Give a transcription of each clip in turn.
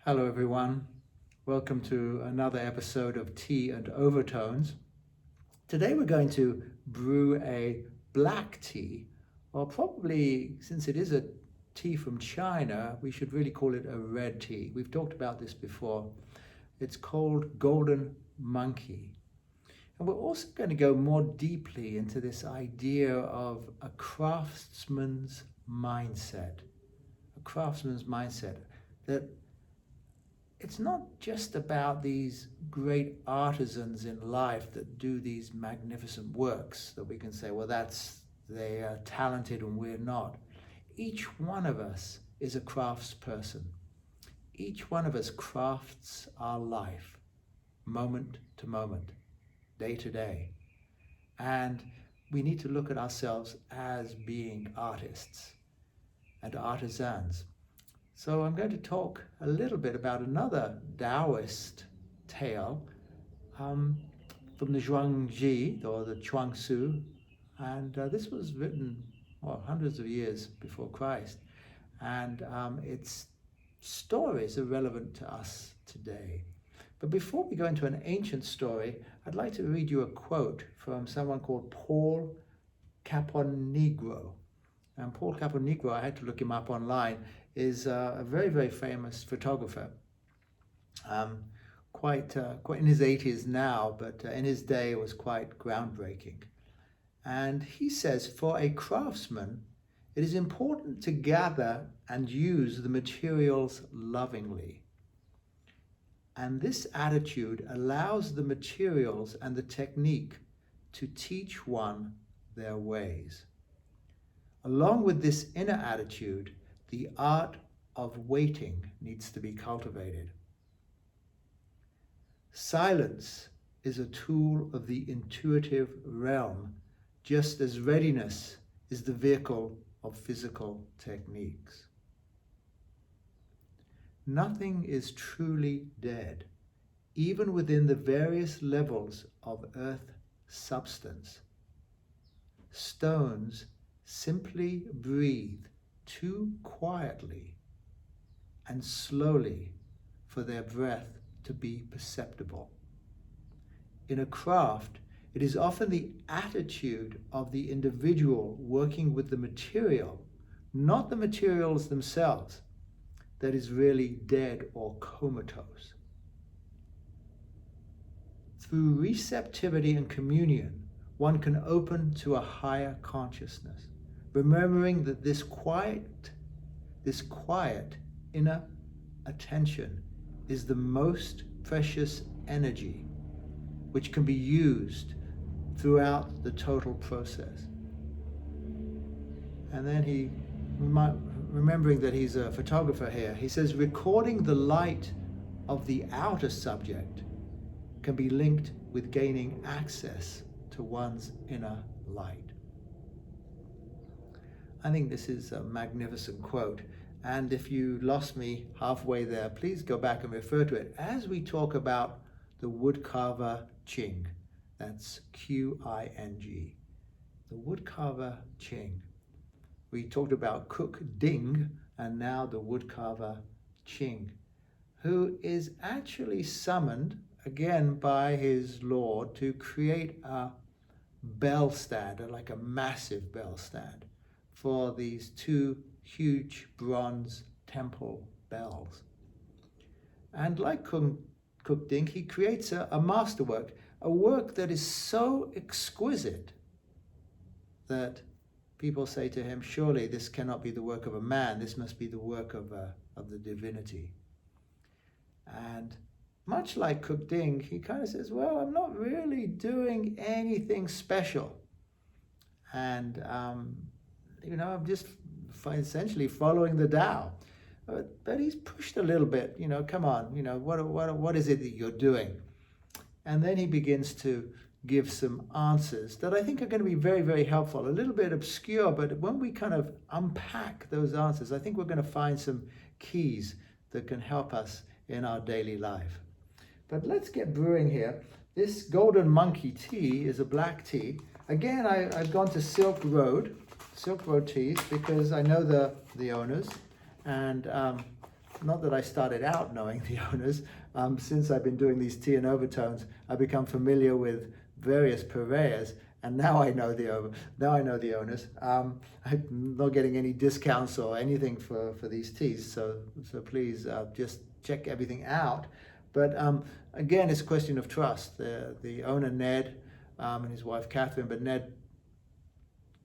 Hello everyone, welcome to another episode of Tea and Overtones. Today we're going to brew a black tea, or probably, since it is a tea from China, we should really call it a red tea. We've talked about this before. It's called Golden Monkey. And we're also going to go more deeply into this idea of a craftsman's mindset. A craftsman's mindset that it's not just about these great artisans in life that do these magnificent works that we can say, well, they are talented and we're not. Each one of us is a craftsperson. Each one of us crafts our life, moment to moment, day to day. And we need to look at ourselves as being artists and artisans. So I'm going to talk a little bit about another Taoist tale from the Zhuangzi, or the Chuang Tzu, and this was written hundreds of years before Christ, and its stories are relevant to us today. But before we go into an ancient story, I'd like to read you a quote from someone called Paul Caponigro. And Paul Caponigro, I had to look him up online, is a very, very famous photographer. Quite in his 80s now, but in his day it was quite groundbreaking. And he says, for a craftsman, it is important to gather and use the materials lovingly. And this attitude allows the materials and the technique to teach one their ways. Along with this inner attitude, the art of waiting needs to be cultivated. Silence is a tool of the intuitive realm, just as readiness is the vehicle of physical techniques. Nothing is truly dead, even within the various levels of earth substance. Stones simply breathe too quietly and slowly for their breath to be perceptible. In a craft, it is often the attitude of the individual working with the material, not the materials themselves, that is really dead or comatose. Through receptivity and communion, one can open to a higher consciousness, remembering that this quiet inner attention is the most precious energy which can be used throughout the total process. And then he, remembering that he's a photographer here, he says, recording the light of the outer subject can be linked with gaining access to one's inner light. I think this is a magnificent quote, and if you lost me halfway there, please go back and refer to it as we talk about the woodcarver Qing. That's Qing. The woodcarver Qing. We talked about Cook Ding, and now the woodcarver Qing, who is actually summoned again by his lord to create a bell stand, like a massive bell stand, for these two huge bronze temple bells. And like Cook Ding, he creates a masterwork, a work that is so exquisite that people say to him, surely this cannot be the work of a man, this must be the work of the divinity. And much like Cook Ding, he kind of says, well, I'm not really doing anything special. And I'm just essentially following the Tao. But he's pushed a little bit, come on, what is it that you're doing? And then he begins to give some answers that I think are going to be very, very helpful. A little bit obscure, but when we kind of unpack those answers, I think we're going to find some keys that can help us in our daily life. But let's get brewing here. This Golden Monkey tea is a black tea. Again, I've gone to Silk Road Teas, because I know the owners, and not that I started out knowing the owners. Since I've been doing these tea and overtones, I've become familiar with various purveyors, and now I know the owners. I'm not getting any discounts or anything for these teas, so please just check everything out. But again, it's a question of trust. The owner, Ned, and his wife Catherine, but Ned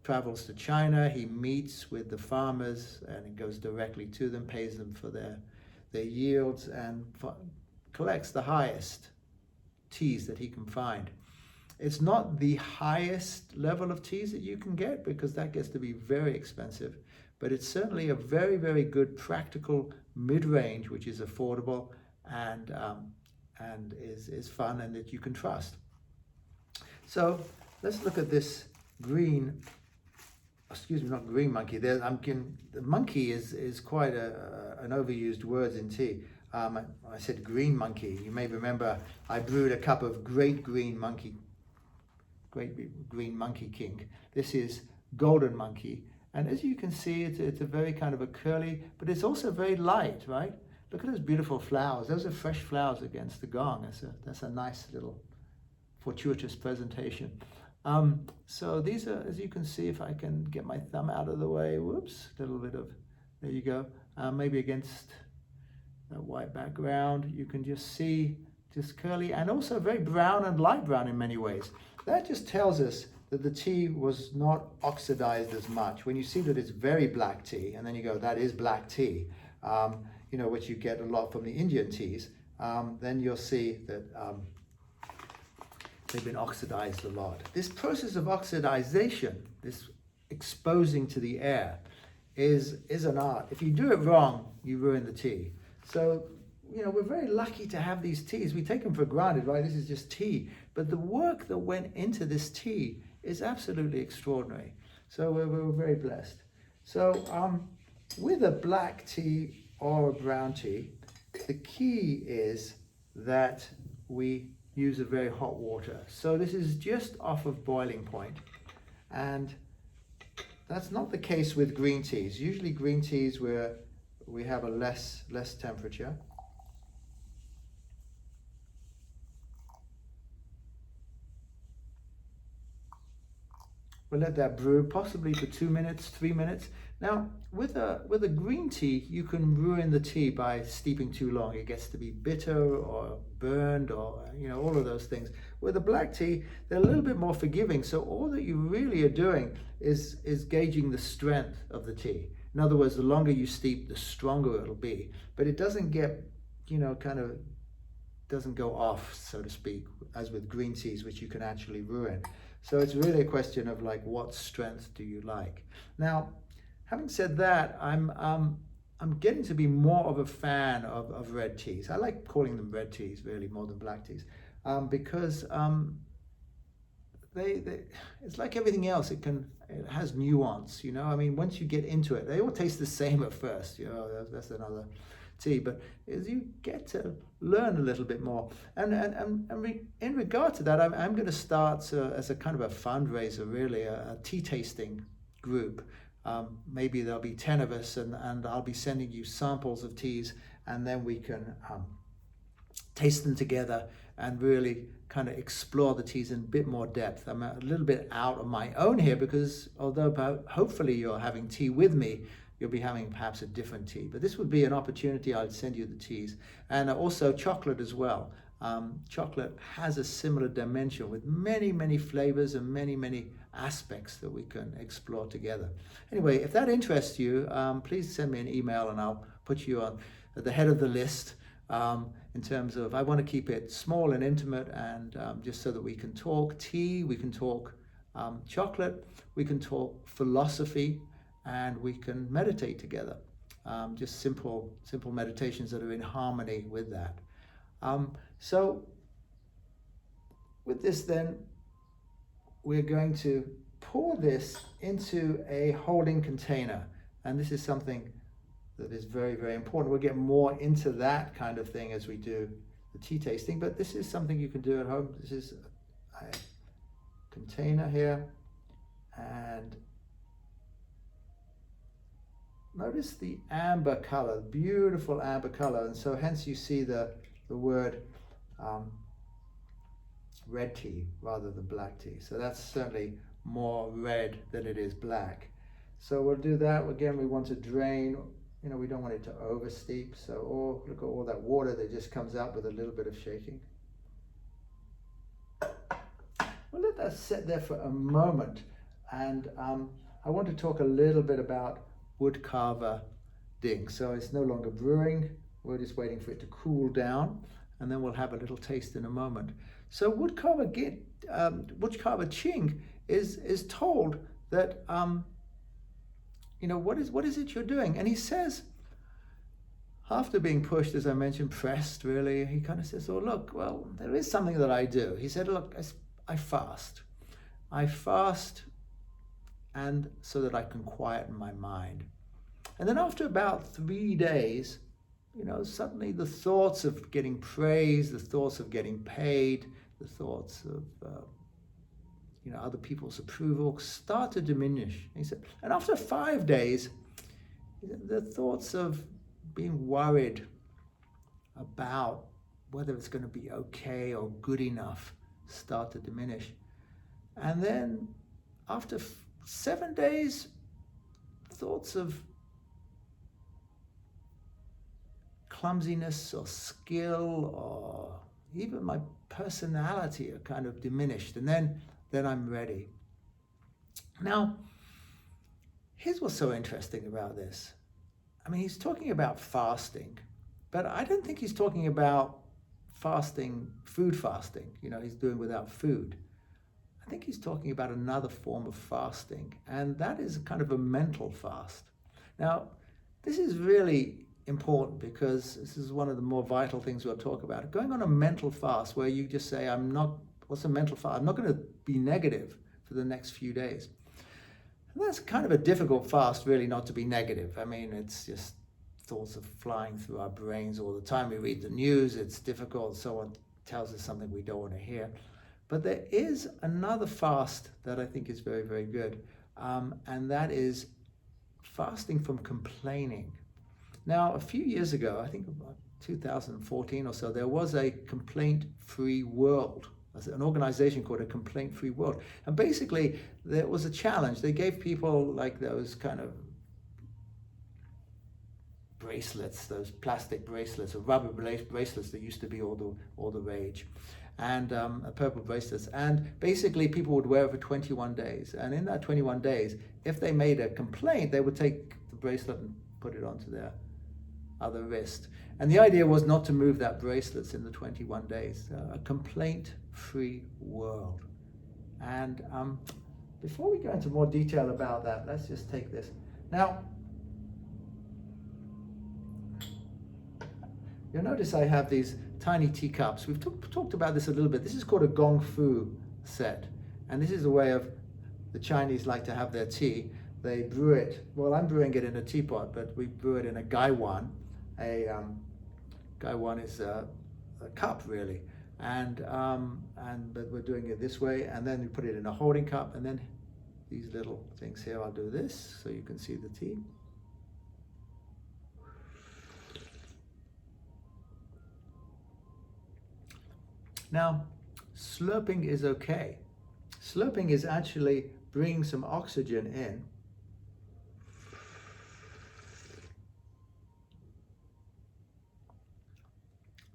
travels to China, he meets with the farmers and he goes directly to them, pays them for their yields, and collects the highest teas that he can find. It's not the highest level of teas that you can get, because that gets to be very expensive, but it's certainly a very, very good practical mid-range, which is affordable and is fun and that you can trust. So let's look at this not green monkey. The monkey is quite an overused word in tea. I said green monkey. You may remember I brewed a cup of great green monkey king. This is golden monkey. And as you can see, it's a very kind of a curly, but it's also very light, right? Look at those beautiful flowers. Those are fresh flowers against the gong. That's a nice little fortuitous presentation. So these are, as you can see, if I can get my thumb out of the way, whoops, a little bit of, there you go, maybe against that white background, you can just see just curly and also very brown and light brown in many ways. That just tells us that the tea was not oxidized as much. When you see that it's very black tea, and then you go, that is black tea, which you get a lot from the Indian teas, then you'll see that they've been oxidized a lot. This process of oxidization, this exposing to the air, is an art. If you do it wrong, you ruin the tea. So, we're very lucky to have these teas. We take them for granted, right? This is just tea. But the work that went into this tea is absolutely extraordinary. So we're very blessed. So with a black tea or a brown tea, the key is that we use a very hot water. So this is just off of boiling point. And that's not the case with green teas. Usually green teas where we have a less temperature. We'll let that brew possibly for 2 minutes, 3 minutes. Now, with a green tea, you can ruin the tea by steeping too long. It gets to be bitter or burned or, all of those things. With a black tea, they're a little bit more forgiving. So all that you really are doing is gauging the strength of the tea. In other words, the longer you steep, the stronger it'll be. But it doesn't get, doesn't go off, so to speak, as with green teas, which you can actually ruin. So it's really a question of what strength do you like? Now, having said that, I'm getting to be more of a fan of red teas. I like calling them red teas really more than black teas, because it's like everything else. It has nuance, once you get into it, they all taste the same at first, that's another tea, but as you get to learn a little bit more, and in regard to that, I'm going to start as a kind of a fundraiser, really, a tea tasting group. Maybe there'll be 10 of us, and I'll be sending you samples of teas, and then we can taste them together and really kind of explore the teas in a bit more depth. I'm a little bit out on my own here because although hopefully you're having tea with me, you'll be having perhaps a different tea. But this would be an opportunity. I'd send you the teas. And also chocolate as well. Chocolate has a similar dimension with many, many flavors and many, many aspects that we can explore together. Anyway, if that interests you, please send me an email and I'll put you on at the head of the list. In terms of, I want to keep it small and intimate, and just so that we can talk tea, we can talk chocolate, we can talk philosophy, and we can meditate together. Just simple meditations that are in harmony with that. So with this then, we're going to pour this into a holding container. And this is something that is very, very important. We'll get more into that kind of thing as we do the tea tasting, but this is something you can do at home. This is a container here, and notice the amber color, beautiful amber color. And so hence you see the word red tea rather than black tea. So that's certainly more red than it is black. So we'll do that. Again, we want to drain, we don't want it to oversteep. So look at all that water that just comes out with a little bit of shaking. We'll let that sit there for a moment. And I want to talk a little bit about woodcarver ding. So it's no longer brewing. We're just waiting for it to cool down, and then we'll have a little taste in a moment. So woodcarver Ching is told that what is it you're doing? And he says, after being pushed, as I mentioned, pressed really, he kind of says, oh look, well, there is something that I do. He said, look, I fast. I fast and so that I can quieten my mind. And then after about 3 days, suddenly the thoughts of getting praise, the thoughts of getting paid, the thoughts of other people's approval start to diminish. He said, and after 5 days, the thoughts of being worried about whether it's going to be okay or good enough start to diminish. And then after 7 days, thoughts of clumsiness or skill or even my personality are kind of diminished, and then I'm ready. Now, here's what's so interesting about this. I mean, he's talking about fasting, but I don't think he's talking about fasting, food fasting, he's doing without food. I think he's talking about another form of fasting, and that is kind of a mental fast. Now, this is really important because this is one of the more vital things we'll talk about. Going on a mental fast where you just say, what's a mental fast? I'm not going to be negative for the next few days. And that's kind of a difficult fast, really, not to be negative. I mean, it's just thoughts are flying through our brains all the time. We read the news, it's difficult. Someone tells us something we don't want to hear. But there is another fast that I think is very, very good. And that is fasting from complaining. Now, a few years ago, I think about 2014 or so, there was a complaint-free world. There's an organization called a complaint-free world. And basically, there was a challenge. They gave people like those kind of bracelets, those plastic bracelets or rubber bracelets that used to be all the rage, and purple bracelets. And basically, people would wear it for 21 days. And in that 21 days, if they made a complaint, they would take the bracelet and put it onto their other wrist. And the idea was not to move that bracelets in the 21 days, a complaint-free world. And before we go into more detail about that, let's just take this. Now, you'll notice I have these tiny teacups. We've talked about this a little bit. This is called a gong fu set. And this is a way of the Chinese like to have their tea. They brew it, well, I'm brewing it in a teapot, but we brew it in a gaiwan. Gaiwan is a cup, really. But we're doing it this way, and then we put it in a holding cup, and then these little things here, I'll do this so you can see the tea. Now, slurping is okay. Slurping is actually bringing some oxygen in.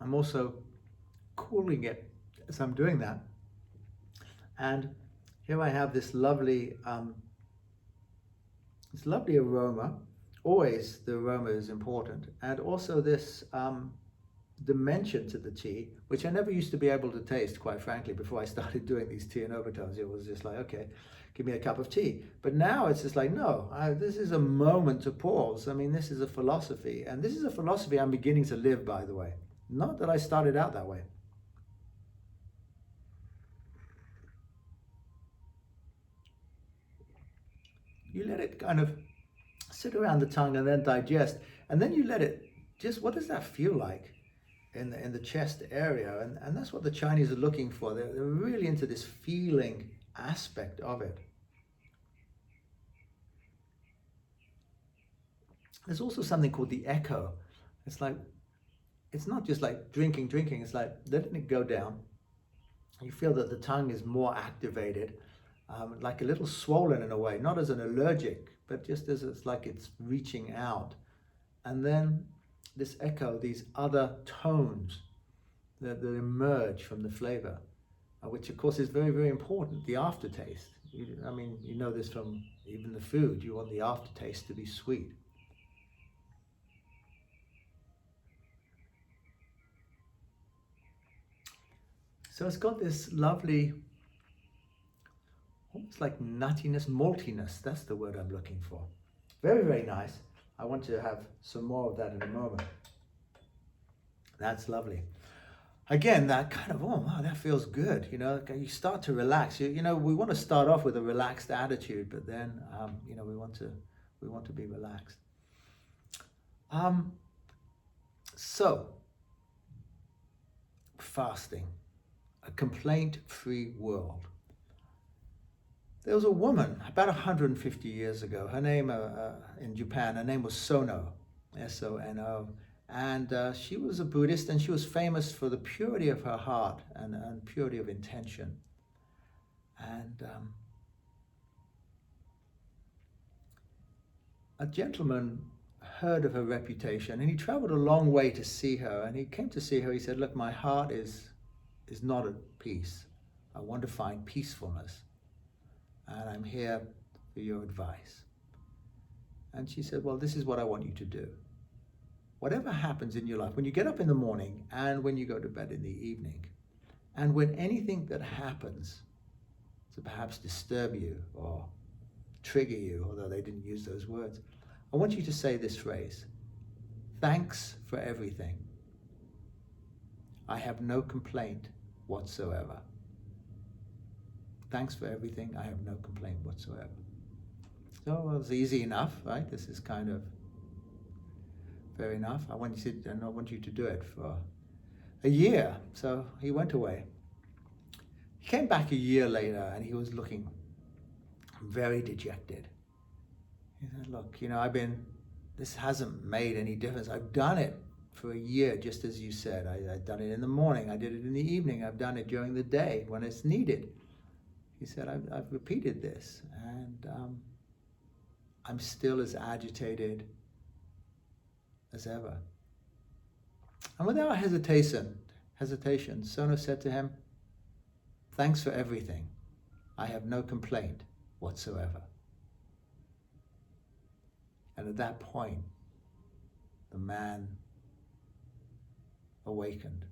I'm also cooling it as I'm doing that. And here I have this lovely aroma. Always the aroma is important. And also this dimension to the tea, which I never used to be able to taste, quite frankly, before I started doing these tea and overtones. It was just like, okay, give me a cup of tea. But now it's just like, no, this is a moment to pause. I mean, this is a philosophy. And this is a philosophy I'm beginning to live, by the way. Not that I started out that way. You let it kind of sit around the tongue and then digest. And then you let it just, what does that feel like in the chest area? And that's what the Chinese are looking for. They're really into this feeling aspect of it. There's also something called the echo. It's like, it's not just like drinking, it's like letting it go down. You feel that the tongue is more activated, like a little swollen in a way, not as an allergic, but just as it's like it's reaching out. And then this echo, these other tones that emerge from the flavor, which of course is very, very important, the aftertaste. I mean, you know this from even the food. You want the aftertaste to be sweet. So it's got this lovely, almost like nuttiness, maltiness. That's the word I'm looking for. Very, very nice. I want to have some more of that in a moment. That's lovely. Again, that kind of, oh wow, that feels good. You know, you start to relax. You know, we want to start off with a relaxed attitude, but then, you know, we want to be relaxed. So, fasting, a complaint-free world. There was a woman about 150 years ago. Her name in Japan, her name was Sono, S-O-N-O. And she was a Buddhist, and she was famous for the purity of her heart and purity of intention. And a gentleman heard of her reputation, and he traveled a long way to see her. And he came to see her. He said, look, my heart is not at peace. I want to find peacefulness, and I'm here for your advice. And she said, well, this is what I want you to do. Whatever happens in your life, when you get up in the morning and when you go to bed in the evening, and when anything that happens to perhaps disturb you or trigger you, although they didn't use those words, I want you to say this phrase: thanks for everything. I have no complaint whatsoever. Thanks for everything. I have no complaint whatsoever. So it was easy enough, right? This is kind of fair enough. I want you to do it for a year. So he went away. He came back a year later, and he was looking very dejected. He said, look, you know, this hasn't made any difference. I've done it for a year, just as you said. I've done it in the morning. I did it in the evening. I've done it during the day when it's needed. He said, I've repeated this, and I'm still as agitated as ever. And without hesitation, Sono said to him, thanks for everything. I have no complaint whatsoever. And at that point, the man awakened.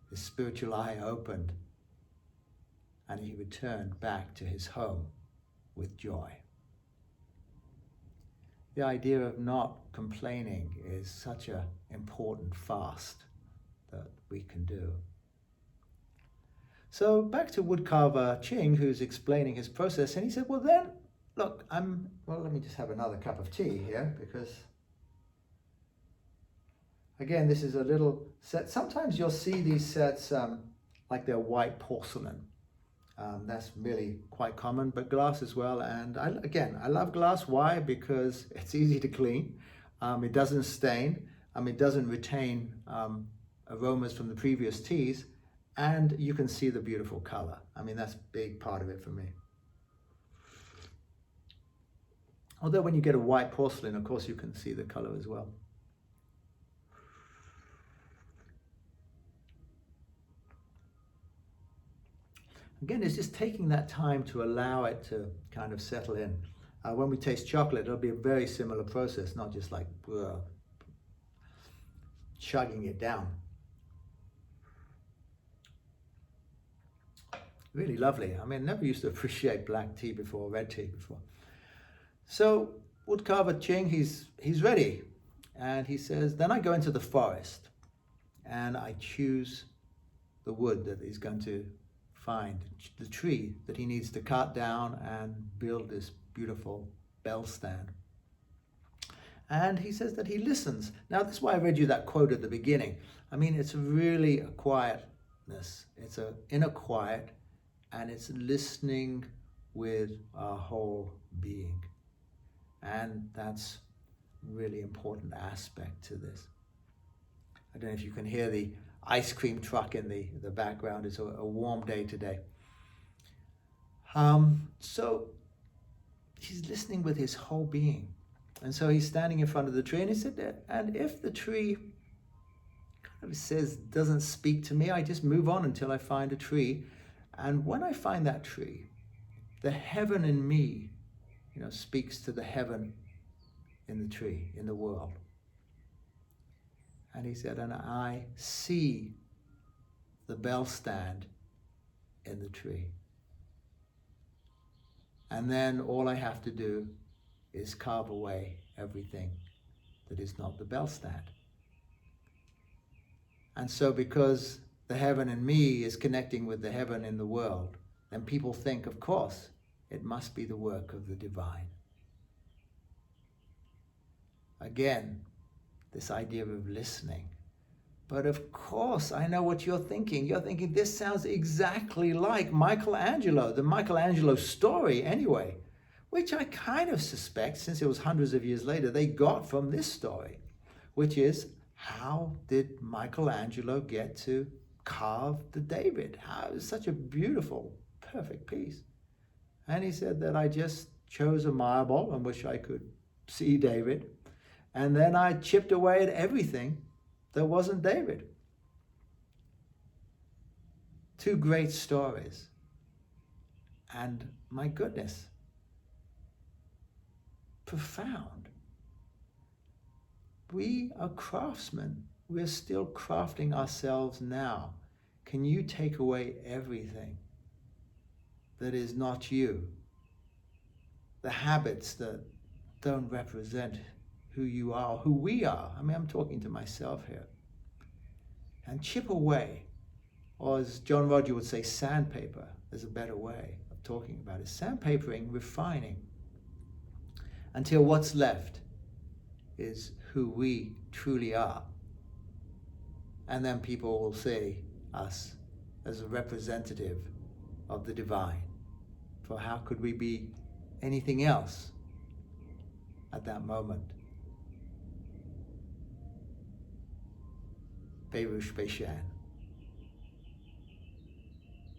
His spiritual eye opened, and he returned back to his home with joy. The idea of not complaining is such an important fast that we can do. So back to woodcarver Ching, who's explaining his process, and he said, well then, look, let me just have another cup of tea here, because again, this is a little set. Sometimes you'll see these sets like they're white porcelain. That's really quite common, but glass as well. And I love glass. Why? Because it's easy to clean. It doesn't stain. It doesn't retain aromas from the previous teas, and you can see the beautiful color. I mean, that's a big part of it for me. Although when you get a white porcelain, of course, you can see the color as well. Again, it's just taking that time to allow it to kind of settle in. When we taste chocolate, it'll be a very similar process, not just like chugging it down. Really lovely. I mean, never used to appreciate black tea before, red tea before. So woodcarver Ching, he's ready. And he says, then I go into the forest and I choose the wood that he's going to find, the tree that he needs to cut down and build this beautiful bell stand. And he says that he listens. Now, this is why I read you that quote at the beginning. I mean, it's really a quietness. It's an inner quiet, and it's listening with our whole being. And that's really important aspect to this. I don't know if you can hear the ice cream truck in the background. It's a warm day today. So he's listening with his whole being. And so he's standing in front of the tree, and he said, and if the tree kind of says, doesn't speak to me, I just move on until I find a tree. And when I find that tree, the heaven in me, speaks to the heaven in the tree, in the world. And he said, and I see the bell stand in the tree. And then all I have to do is carve away everything that is not the bell stand. And so because the heaven in me is connecting with the heaven in the world, then people think, of course, it must be the work of the divine. Again, this idea of listening. But of course, I know what you're thinking. You're thinking, this sounds exactly like Michelangelo, the Michelangelo story anyway, which I kind of suspect, since it was hundreds of years later, they got from this story, which is, how did Michelangelo get to carve the David? How it was such a beautiful, perfect piece. And he said that I just chose a marble on which I could see David, and then I chipped away at everything that wasn't David. Two great stories. And my goodness, profound. We are craftsmen. We're still crafting ourselves now. Can you take away everything that is not you? The habits that don't represent who you are, who we are. I mean, I'm talking to myself here. And chip away, or as John Roger would say, sandpaper. There's a better way of talking about it. Sandpapering, refining, until what's left is who we truly are. And then people will see us as a representative of the divine. For how could we be anything else at that moment? Berush Beishan.